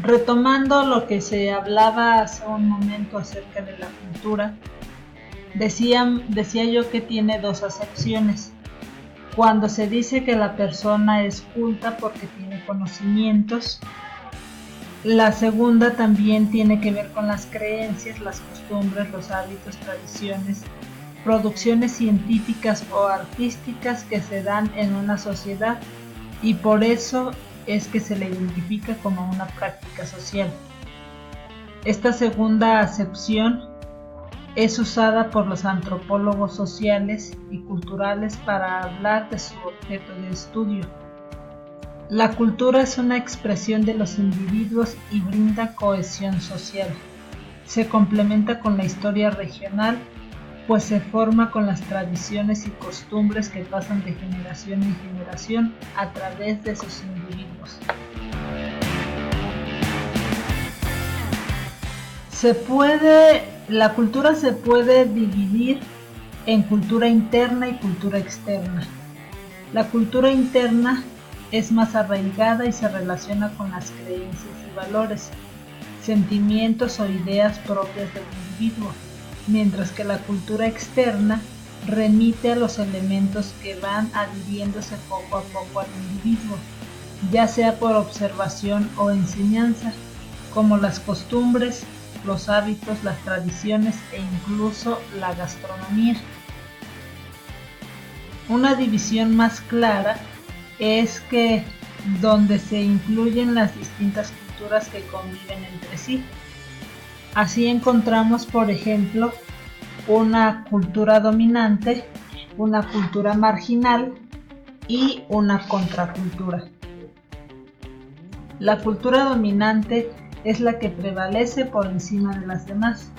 Retomando lo que se hablaba hace un momento acerca de la cultura, decía yo que tiene dos acepciones. Cuando se dice que la persona es culta porque tiene conocimientos, la segunda también tiene que ver con las creencias, las costumbres, los hábitos, tradiciones, producciones científicas o artísticas que se dan en una sociedad, y por eso es que se le identifica como una práctica social. Esta segunda acepción es usada por los antropólogos sociales y culturales para hablar de su objeto de estudio. La cultura es una expresión de los individuos y brinda cohesión social. Se complementa con la historia regional, pues se forma con las tradiciones y costumbres que pasan de generación en generación a través de sus individuos. La cultura se puede dividir en cultura interna y cultura externa. La cultura interna es más arraigada y se relaciona con las creencias y valores, sentimientos o ideas propias del individuo, mientras que la cultura externa remite a los elementos que van adhiriéndose poco a poco al individuo, ya sea por observación o enseñanza, como las costumbres, los hábitos, las tradiciones e incluso la gastronomía. Una división más clara es que donde se incluyen las distintas culturas que conviven entre sí. Así encontramos, por ejemplo, una cultura dominante, una cultura marginal y una contracultura. La cultura dominante es la que prevalece por encima de las demás.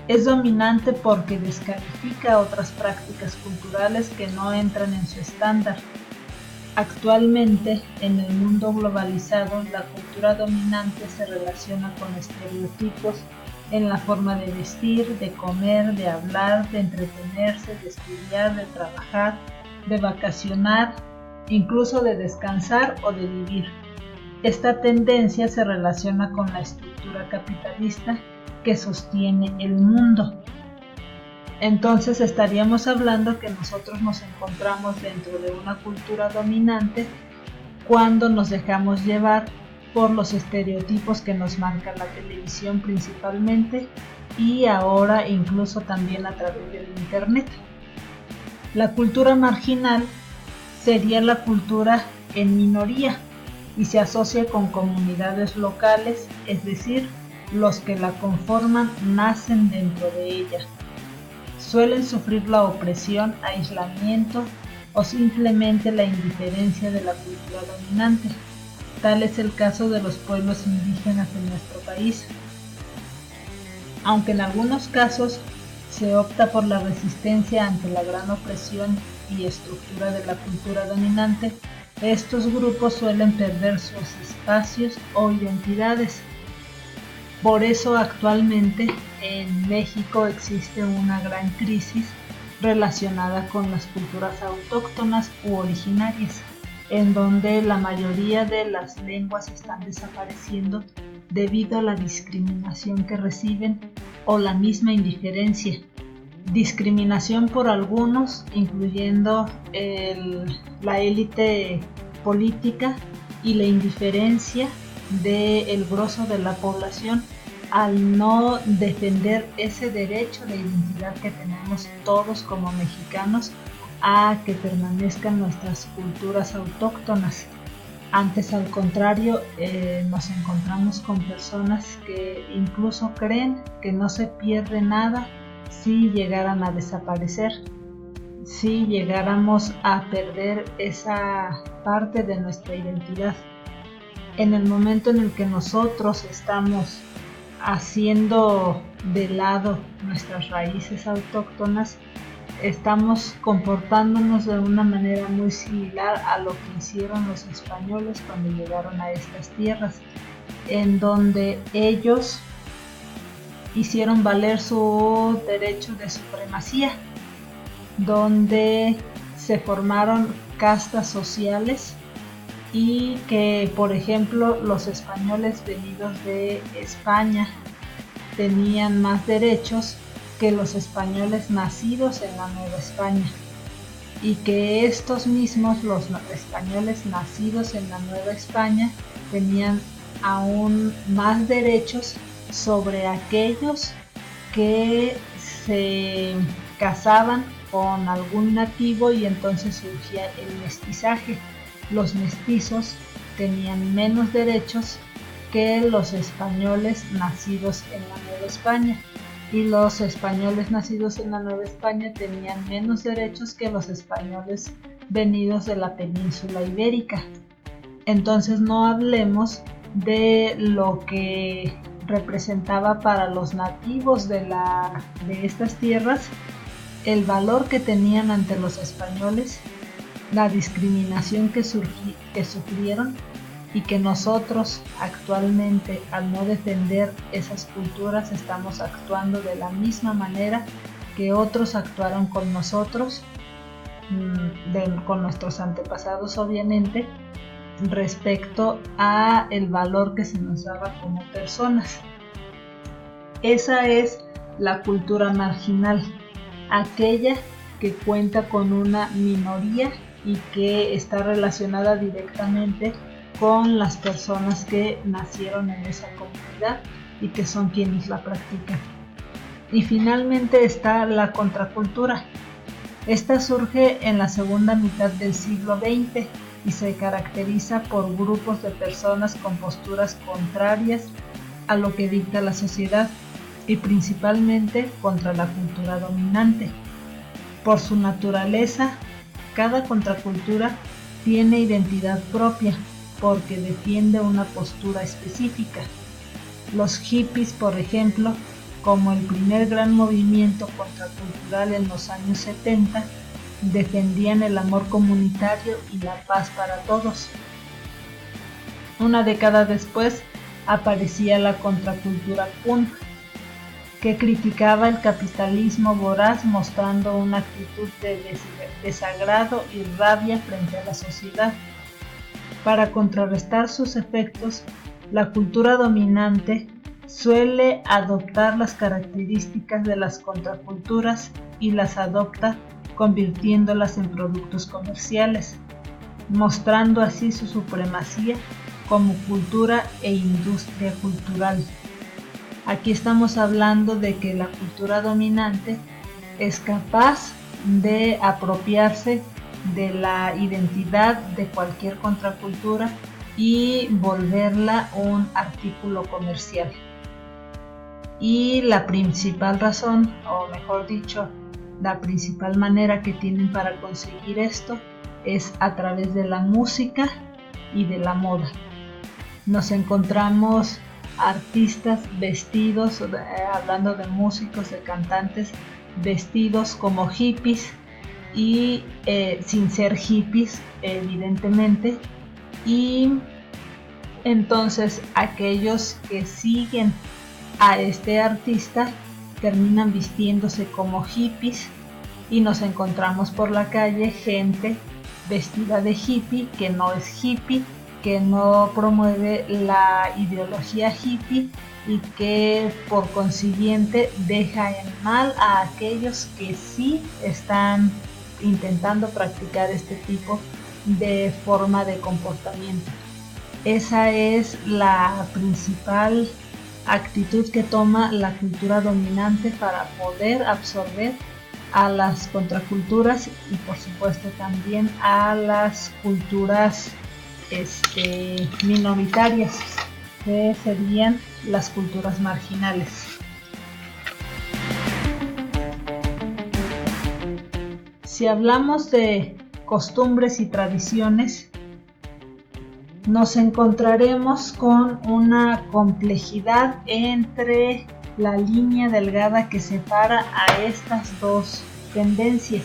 Es dominante porque descalifica otras prácticas culturales que no entran en su estándar. Actualmente, en el mundo globalizado, la cultura dominante se relaciona con estereotipos en la forma de vestir, de comer, de hablar, de entretenerse, de estudiar, de trabajar, de vacacionar, incluso de descansar o de vivir. Esta tendencia se relaciona con la estructura capitalista que sostiene el mundo. Entonces estaríamos hablando que nosotros nos encontramos dentro de una cultura dominante cuando nos dejamos llevar por los estereotipos que nos marca la televisión principalmente, y ahora incluso también a través del internet. La cultura marginal sería la cultura en minoría y se asocia con comunidades locales, es decir, los que la conforman nacen dentro de ella. Suelen sufrir la opresión, aislamiento o simplemente la indiferencia de la cultura dominante. Tal es el caso de los pueblos indígenas en nuestro país. Aunque en algunos casos se opta por la resistencia ante la gran opresión y estructura de la cultura dominante, estos grupos suelen perder sus espacios o identidades. Por eso actualmente en México existe una gran crisis relacionada con las culturas autóctonas u originarias, en donde la mayoría de las lenguas están desapareciendo debido a la discriminación que reciben o la misma indiferencia. Discriminación por algunos, incluyendo la élite política, y la indiferencia del grosso de la población al no defender ese derecho de identidad que tenemos todos como mexicanos a que permanezcan nuestras culturas autóctonas. Antes, al contrario, nos encontramos con personas que incluso creen que no se pierde nada si llegaran a desaparecer, si llegáramos a perder esa parte de nuestra identidad. En el momento en el que nosotros estamos haciendo de lado nuestras raíces autóctonas, estamos comportándonos de una manera muy similar a lo que hicieron los españoles cuando llegaron a estas tierras, en donde ellos hicieron valer su derecho de supremacía, donde se formaron castas sociales y que, por ejemplo, los españoles venidos de España tenían más derechos que los españoles nacidos en la Nueva España, y que estos mismos, los españoles nacidos en la Nueva España, tenían aún más derechos sobre aquellos que se casaban con algún nativo y entonces surgía el mestizaje. Los mestizos tenían menos derechos que los españoles nacidos en la Nueva España, y los españoles nacidos en la Nueva España tenían menos derechos que los españoles venidos de la península ibérica. Entonces no hablemos de lo que representaba para los nativos de estas tierras el valor que tenían ante los españoles, la discriminación que sufrieron, y que nosotros actualmente, al no defender esas culturas, estamos actuando de la misma manera que otros actuaron con nosotros, con nuestros antepasados obviamente, respecto a el valor que se nos daba como personas. Esa es la cultura marginal, aquella que cuenta con una minoría y que está relacionada directamente con las personas que nacieron en esa comunidad y que son quienes la practican. Y finalmente está la contracultura. Esta surge en la segunda mitad del siglo XX y se caracteriza por grupos de personas con posturas contrarias a lo que dicta la sociedad y principalmente contra la cultura dominante. Por su naturaleza, cada contracultura tiene identidad propia porque defiende una postura específica. Los hippies, por ejemplo, como el primer gran movimiento contracultural en los años 70, defendían el amor comunitario y la paz para todos. Una década después aparecía la contracultura punk, que criticaba el capitalismo voraz, mostrando una actitud de desagrado y rabia frente a la sociedad. Para contrarrestar sus efectos, la cultura dominante suele adoptar las características de las contraculturas y las adopta convirtiéndolas en productos comerciales, mostrando así su supremacía como cultura e industria cultural. Aquí estamos hablando de que la cultura dominante es capaz de apropiarse de la identidad de cualquier contracultura y volverla un artículo comercial. Y la principal razón, o mejor dicho, la principal manera que tienen para conseguir esto es a través de la música y de la moda. Nos encontramos artistas vestidos, hablando de músicos, de cantantes, vestidos como hippies y sin ser hippies evidentemente, y entonces aquellos que siguen a este artista terminan vistiéndose como hippies y nos encontramos por la calle gente vestida de hippie que no es hippie, que no promueve la ideología hippie y que por consiguiente deja en mal a aquellos que sí están intentando practicar este tipo de forma de comportamiento. Esa es la principal actitud que toma la cultura dominante para poder absorber a las contraculturas y por supuesto también a las culturas minoritarias, que serían las culturas marginales. Si hablamos de costumbres y tradiciones, nos encontraremos con una complejidad entre la línea delgada que separa a estas dos tendencias.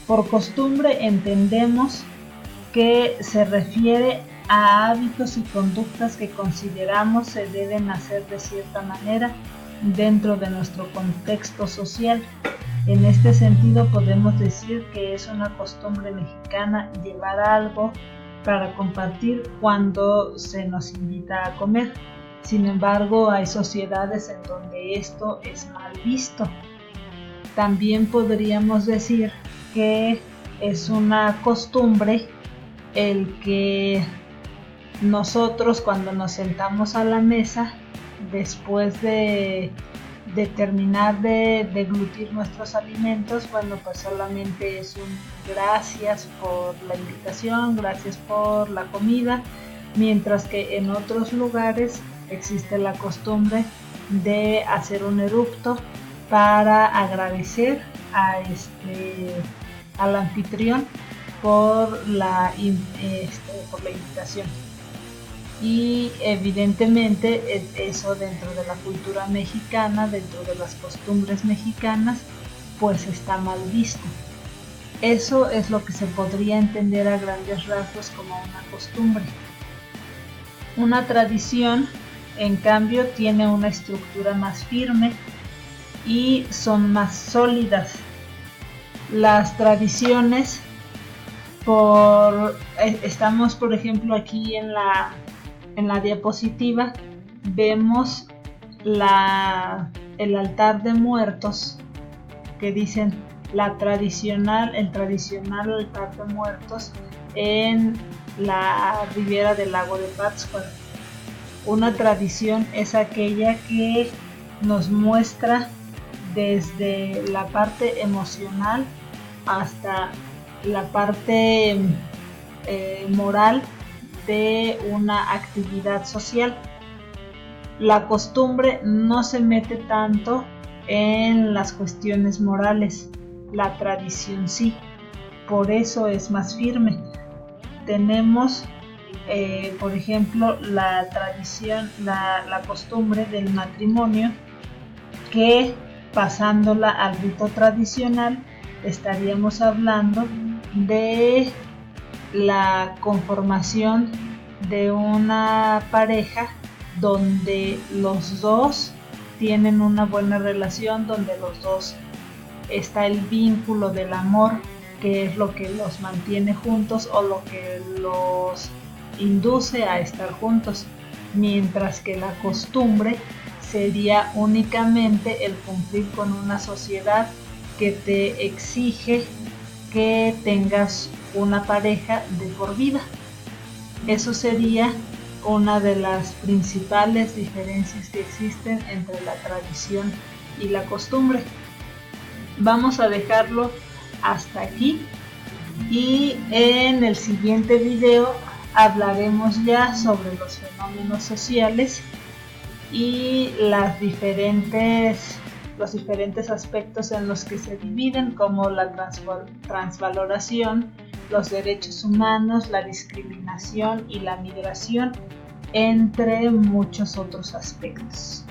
Por costumbre entendemos que se refiere a hábitos y conductas que consideramos se deben hacer de cierta manera dentro de nuestro contexto social. En este sentido podemos decir que es una costumbre mexicana llevar algo para compartir cuando se nos invita a comer. Sin embargo, hay sociedades en donde esto es mal visto. También podríamos decir que es una costumbre el que nosotros, cuando nos sentamos a la mesa, después de terminar de deglutir nuestros alimentos, bueno, pues solamente es un gracias por la invitación, gracias por la comida, mientras que en otros lugares existe la costumbre de hacer un eructo para agradecer al anfitrión por la invitación. Y evidentemente eso dentro de la cultura mexicana, dentro de las costumbres mexicanas, pues está mal visto. Eso es lo que se podría entender a grandes rasgos como una costumbre. Una tradición, en cambio, tiene una estructura más firme y son más sólidas. Las tradiciones, estamos por ejemplo aquí en la diapositiva, vemos el altar de muertos, que dicen el tradicional altar de muertos en la ribera del lago de Pátzcuaro. Una tradición es aquella que nos muestra desde la parte emocional hasta la parte moral de una actividad social. La costumbre no se mete tanto en las cuestiones morales, la tradición sí, por eso es más firme. Tenemos por ejemplo la tradición, la costumbre del matrimonio, que pasándola al rito tradicional estaríamos hablando de la conformación de una pareja donde los dos tienen una buena relación, donde los dos está el vínculo del amor, que es lo que los mantiene juntos o lo que los induce a estar juntos, mientras que la costumbre sería únicamente el cumplir con una sociedad que te exige que tengas una pareja de por vida. Eso sería una de las principales diferencias que existen entre la tradición y la costumbre. Vamos a dejarlo hasta aquí y en el siguiente video hablaremos ya sobre los fenómenos sociales y los diferentes aspectos en los que se dividen, como la transvaloración, los derechos humanos, la discriminación y la migración, entre muchos otros aspectos.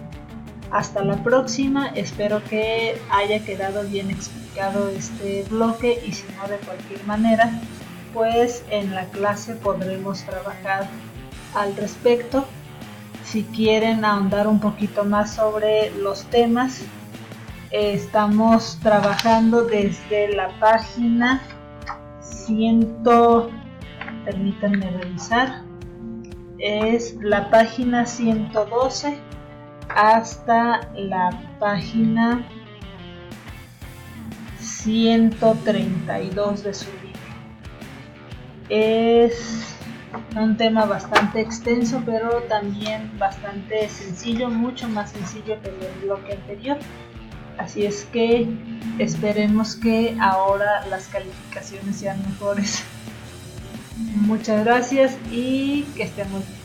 Hasta la próxima, espero que haya quedado bien explicado este bloque, y si no, de cualquier manera, pues en la clase podremos trabajar al respecto. Si quieren ahondar un poquito más sobre los temas, estamos trabajando desde la página permítanme revisar, es la página 112 hasta la página 132 de su libro. Es un tema bastante extenso, pero también bastante sencillo, mucho más sencillo que el bloque anterior. Así es que esperemos que ahora las calificaciones sean mejores. Muchas gracias y que estén muy bien.